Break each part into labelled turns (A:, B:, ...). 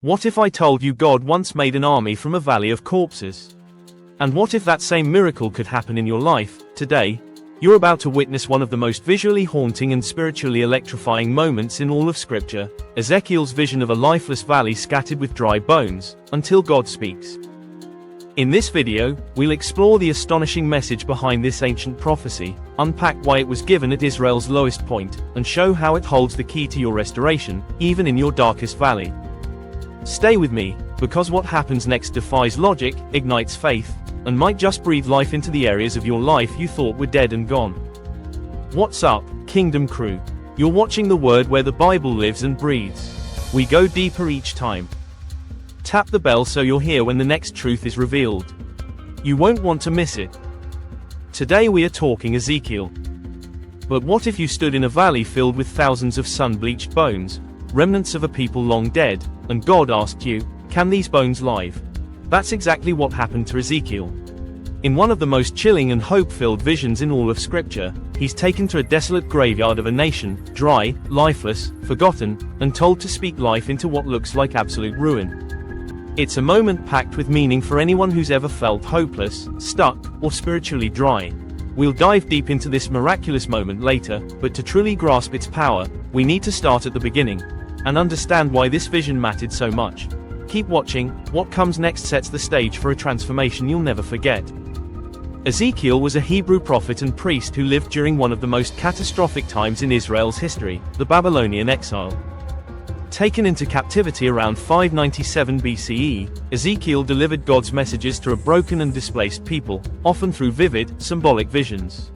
A: What if I told you God once made an army from a valley of corpses? And what if that same miracle could happen in your life, today? You're about to witness one of the most visually haunting and spiritually electrifying moments in all of Scripture, Ezekiel's vision of a lifeless valley scattered with dry bones, until God speaks. In this video, we'll explore the astonishing message behind this ancient prophecy, unpack why it was given at Israel's lowest point, and show how it holds the key to your restoration, even in your darkest valley. Stay with me, because what happens next defies logic, ignites faith, and might just breathe life into the areas of your life you thought were dead and gone. What's up, Kingdom Crew? You're watching the Word where the Bible lives and breathes. We go deeper each time. Tap the bell so you'll hear when the next truth is revealed. You won't want to miss it. Today we are talking Ezekiel. But what if you stood in a valley filled with thousands of sun-bleached bones, remnants of a people long dead, and God asked you, can these bones live? That's exactly what happened to Ezekiel. In one of the most chilling and hope-filled visions in all of Scripture, he's taken to a desolate graveyard of a nation, dry, lifeless, forgotten, and told to speak life into what looks like absolute ruin. It's a moment packed with meaning for anyone who's ever felt hopeless, stuck, or spiritually dry. We'll dive deep into this miraculous moment later, but to truly grasp its power, we need to start at the beginning, and understand why this vision mattered so much. Keep watching. What comes next sets the stage for a transformation you'll never forget. Ezekiel was a Hebrew prophet and priest who lived during one of the most catastrophic times in Israel's history, the Babylonian exile. Taken into captivity around 597 BCE, Ezekiel delivered God's messages to a broken and displaced people, often through vivid, symbolic visions.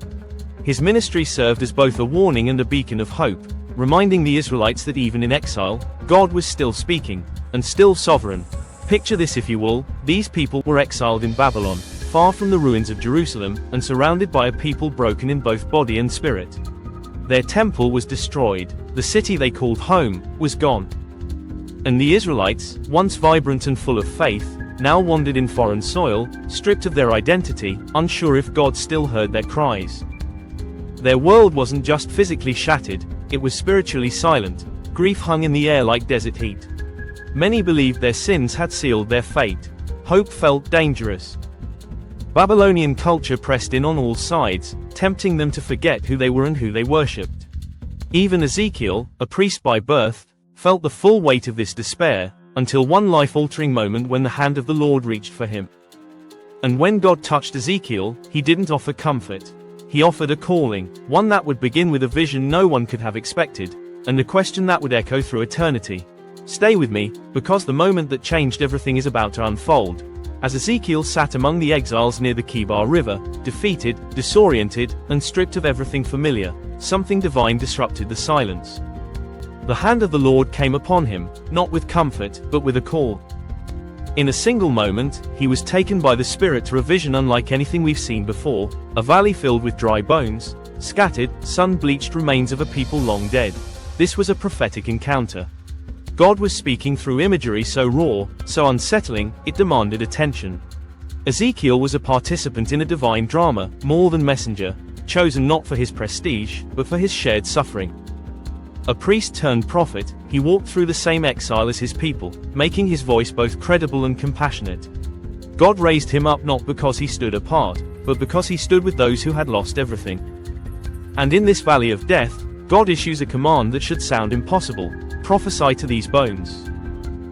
A: His ministry served as both a warning and a beacon of hope, reminding the Israelites that even in exile, God was still speaking, and still sovereign. Picture this if you will, these people were exiled in Babylon, far from the ruins of Jerusalem, and surrounded by a people broken in both body and spirit. Their temple was destroyed, the city they called home was gone. And the Israelites, once vibrant and full of faith, now wandered in foreign soil, stripped of their identity, unsure if God still heard their cries. Their world wasn't just physically shattered, it was spiritually silent. Grief hung in the air like desert heat. Many believed their sins had sealed their fate. Hope felt dangerous. Babylonian culture pressed in on all sides, tempting them to forget who they were and who they worshipped. Even Ezekiel, a priest by birth, felt the full weight of this despair, until one life-altering moment when the hand of the Lord reached for him. And when God touched Ezekiel, he didn't offer comfort. He offered a calling, one that would begin with a vision no one could have expected, and a question that would echo through eternity. Stay with me, because the moment that changed everything is about to unfold. As Ezekiel sat among the exiles near the Kibar River, defeated, disoriented, and stripped of everything familiar, something divine disrupted the silence. The hand of the Lord came upon him, not with comfort, but with a call. In a single moment, he was taken by the Spirit to a vision unlike anything we've seen before, a valley filled with dry bones, scattered, sun-bleached remains of a people long dead. This was a prophetic encounter. God was speaking through imagery so raw, so unsettling, it demanded attention. Ezekiel was a participant in a divine drama, more than messenger, chosen not for his prestige, but for his shared suffering. A priest turned prophet, he walked through the same exile as his people, making his voice both credible and compassionate. God raised him up not because he stood apart, but because he stood with those who had lost everything. And in this valley of death, God issues a command that should sound impossible: prophesy to these bones.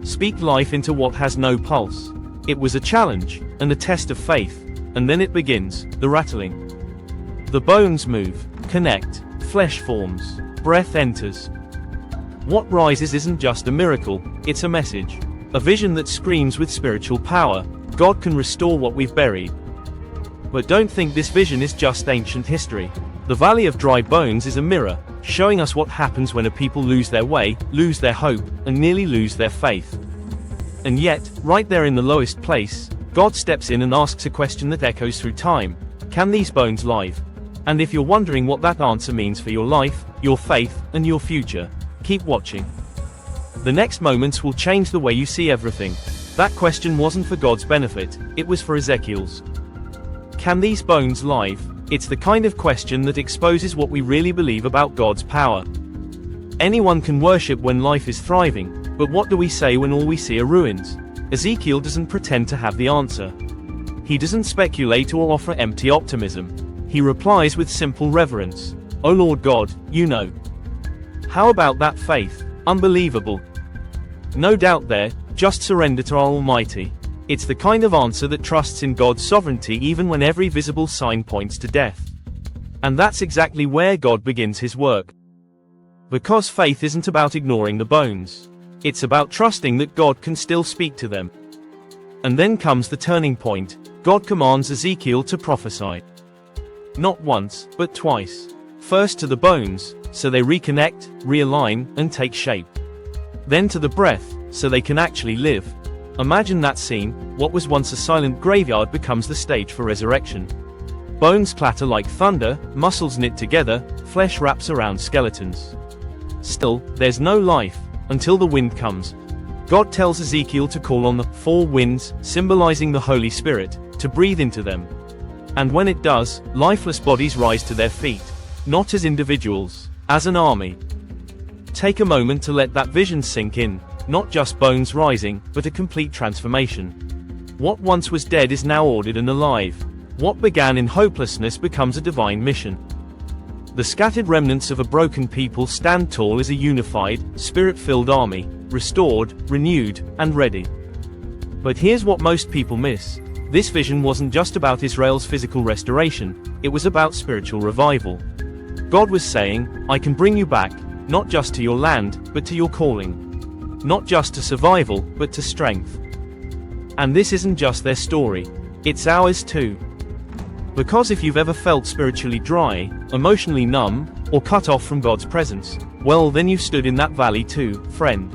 A: Speak life into what has no pulse. It was a challenge, and a test of faith, and then it begins, the rattling. The bones move, connect, flesh forms, breath enters. What rises isn't just a miracle, it's a message. A vision that screams with spiritual power: God can restore what we've buried. But don't think this vision is just ancient history. The Valley of Dry Bones is a mirror, showing us what happens when a people lose their way, lose their hope, and nearly lose their faith. And yet, right there in the lowest place, God steps in and asks a question that echoes through time: can these bones live? And if you're wondering what that answer means for your life, your faith, and your future, keep watching. The next moments will change the way you see everything. That question wasn't for God's benefit, it was for Ezekiel's. Can these bones live? It's the kind of question that exposes what we really believe about God's power. Anyone can worship when life is thriving, But what do we say when all we see are ruins? Ezekiel doesn't pretend to have the answer. He doesn't speculate or offer empty optimism. He replies with simple reverence. "O Lord God, you know." How about that faith? Unbelievable. No doubt there, just surrender to our Almighty. It's the kind of answer that trusts in God's sovereignty even when every visible sign points to death. And that's exactly where God begins his work. Because faith isn't about ignoring the bones. It's about trusting that God can still speak to them. And then comes the turning point. God commands Ezekiel to prophesy. Not once, but twice. First to the bones, so they reconnect, realign, and take shape. Then to the breath, so they can actually live. Imagine that scene. What was once a silent graveyard becomes the stage for resurrection. Bones clatter like thunder, muscles knit together, flesh wraps around skeletons. Still, there's no life, until the wind comes. God tells Ezekiel to call on the four winds, symbolizing the Holy Spirit, to breathe into them. And when it does, lifeless bodies rise to their feet. Not as individuals, as an army. Take a moment to let that vision sink in. Not just bones rising, but a complete transformation. What once was dead is now ordered and alive. What began in hopelessness becomes a divine mission. The scattered remnants of a broken people stand tall as a unified, spirit-filled army, restored, renewed, and ready. But here's what most people miss. This vision wasn't just about Israel's physical restoration, it was about spiritual revival. God was saying, I can bring you back, not just to your land, but to your calling. Not just to survival, but to strength. And this isn't just their story. It's ours too. Because if you've ever felt spiritually dry, emotionally numb, or cut off from God's presence, well then you've stood in that valley too, friend.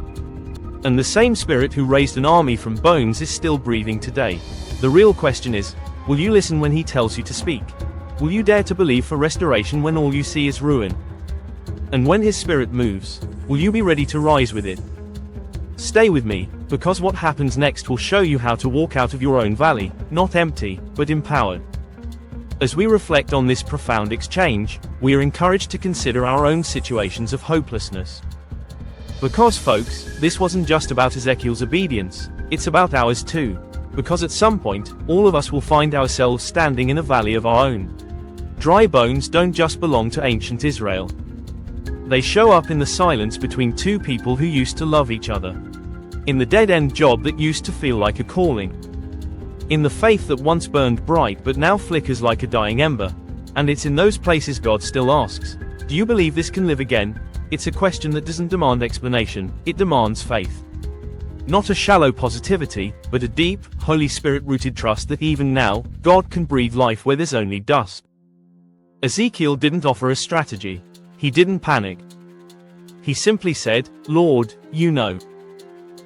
A: And the same Spirit who raised an army from bones is still breathing today. The real question is, will you listen when he tells you to speak? Will you dare to believe for restoration when all you see is ruin? And when his Spirit moves, will you be ready to rise with it? Stay with me, because what happens next will show you how to walk out of your own valley, not empty, but empowered. As we reflect on this profound exchange, we are encouraged to consider our own situations of hopelessness. Because folks, this wasn't just about Ezekiel's obedience, it's about ours too. Because at some point, all of us will find ourselves standing in a valley of our own. Dry bones don't just belong to ancient Israel. They show up in the silence between two people who used to love each other. In the dead-end job that used to feel like a calling. In the faith that once burned bright but now flickers like a dying ember. And it's in those places God still asks, do you believe this can live again? It's a question that doesn't demand explanation, it demands faith. Not a shallow positivity, but a deep, Holy Spirit-rooted trust that even now, God can breathe life where there's only dust. Ezekiel didn't offer a strategy. He didn't panic. He simply said, Lord, you know.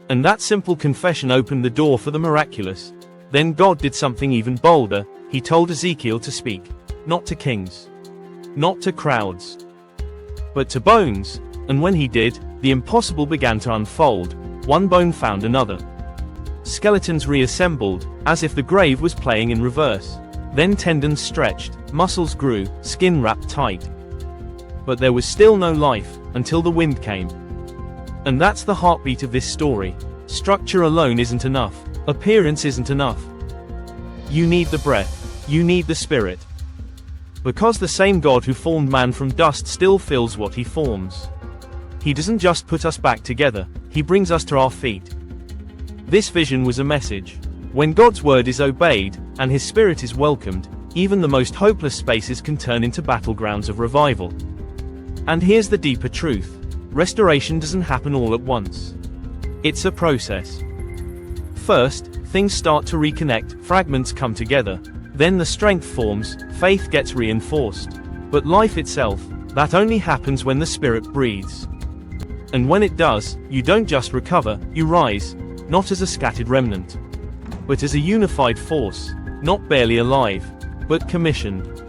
A: And that simple confession opened the door for the miraculous. Then God did something even bolder. He told Ezekiel to speak. Not to kings. Not to crowds. But to bones. And when he did, the impossible began to unfold. One bone found another. Skeletons reassembled, as if the grave was playing in reverse. Then tendons stretched, muscles grew, skin wrapped tight. But there was still no life, until the wind came. And that's the heartbeat of this story. Structure alone isn't enough. Appearance isn't enough. You need the breath. You need the Spirit. Because the same God who formed man from dust still fills what he forms. He doesn't just put us back together, he brings us to our feet. This vision was a message. When God's word is obeyed, and his Spirit is welcomed, even the most hopeless spaces can turn into battlegrounds of revival. And here's the deeper truth. Restoration doesn't happen all at once. It's a process. First, things start to reconnect, fragments come together. Then the strength forms, faith gets reinforced. But life itself, that only happens when the Spirit breathes. And when it does, you don't just recover, you rise, not as a scattered remnant, but as a unified force, not barely alive, but commissioned.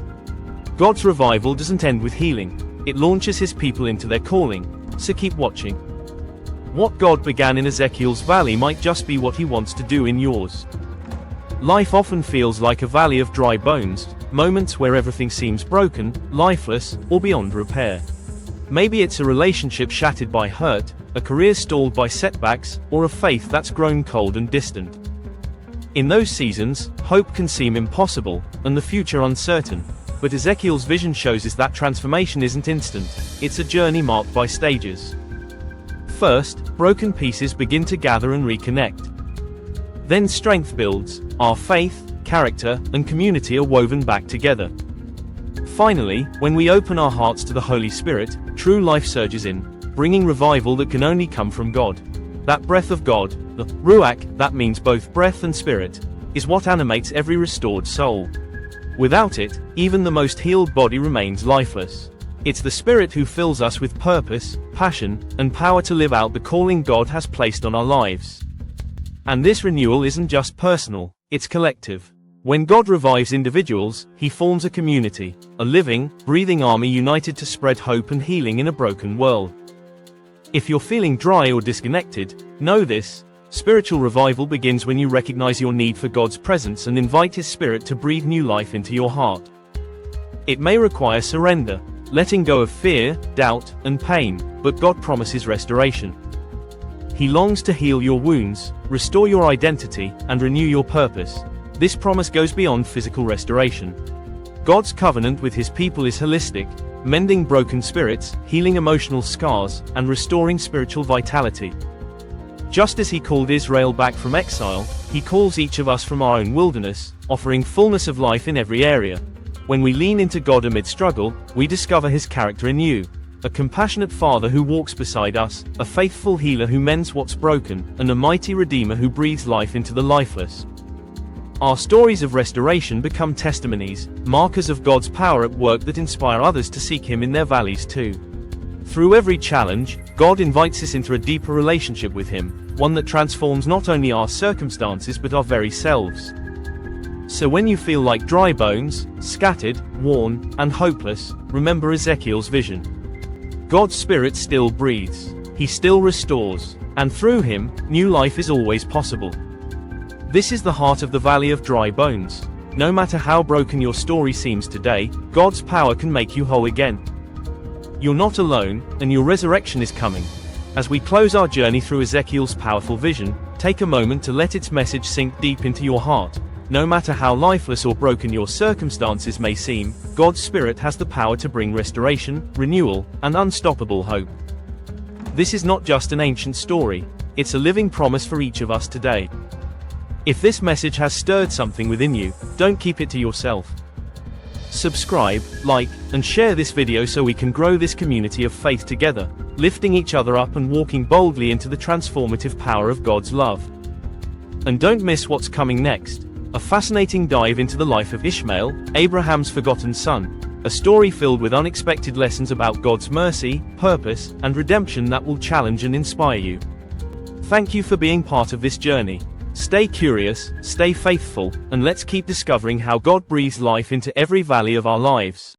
A: God's revival doesn't end with healing, it launches his people into their calling, so keep watching. What God began in Ezekiel's valley might just be what he wants to do in yours. Life often feels like a valley of dry bones, moments where everything seems broken, lifeless, or beyond repair. Maybe it's a relationship shattered by hurt, a career stalled by setbacks, or a faith that's grown cold and distant. In those seasons, hope can seem impossible, and the future uncertain. But Ezekiel's vision shows us that transformation isn't instant, it's a journey marked by stages. First, broken pieces begin to gather and reconnect. Then strength builds, our faith, character, and community are woven back together. Finally, when we open our hearts to the Holy Spirit, true life surges in, bringing revival that can only come from God. That breath of God, the Ruach, that means both breath and spirit, is what animates every restored soul. Without it, even the most healed body remains lifeless. It's the Spirit who fills us with purpose, passion, and power to live out the calling God has placed on our lives. And this renewal isn't just personal, it's collective. When God revives individuals, He forms a community, a living, breathing army united to spread hope and healing in a broken world. If you're feeling dry or disconnected, know this: spiritual revival begins when you recognize your need for God's presence and invite His Spirit to breathe new life into your heart. It may require surrender, letting go of fear, doubt, and pain, but God promises restoration. He longs to heal your wounds, restore your identity, and renew your purpose. This promise goes beyond physical restoration. God's covenant with His people is holistic, mending broken spirits, healing emotional scars, and restoring spiritual vitality. Just as He called Israel back from exile, He calls each of us from our own wilderness, offering fullness of life in every area. When we lean into God amid struggle, we discover His character in you. A compassionate Father who walks beside us, a faithful healer who mends what's broken, and a mighty Redeemer who breathes life into the lifeless. Our stories of restoration become testimonies, markers of God's power at work that inspire others to seek Him in their valleys too. Through every challenge, God invites us into a deeper relationship with Him, one that transforms not only our circumstances but our very selves. So when you feel like dry bones, scattered, worn, and hopeless, remember Ezekiel's vision. God's Spirit still breathes, He still restores, and through Him, new life is always possible. This is the heart of the Valley of Dry Bones. No matter how broken your story seems today, God's power can make you whole again. You're not alone, and your resurrection is coming. As we close our journey through Ezekiel's powerful vision, take a moment to let its message sink deep into your heart. No matter how lifeless or broken your circumstances may seem, God's Spirit has the power to bring restoration, renewal, and unstoppable hope. This is not just an ancient story, it's a living promise for each of us today. If this message has stirred something within you, don't keep it to yourself. Subscribe, like, and share this video so we can grow this community of faith together, lifting each other up and walking boldly into the transformative power of God's love. And don't miss what's coming next. A fascinating dive into the life of Ishmael, Abraham's forgotten son, a story filled with unexpected lessons about God's mercy, purpose, and redemption that will challenge and inspire you. Thank you for being part of this journey. Stay curious, stay faithful, and let's keep discovering how God breathes life into every valley of our lives.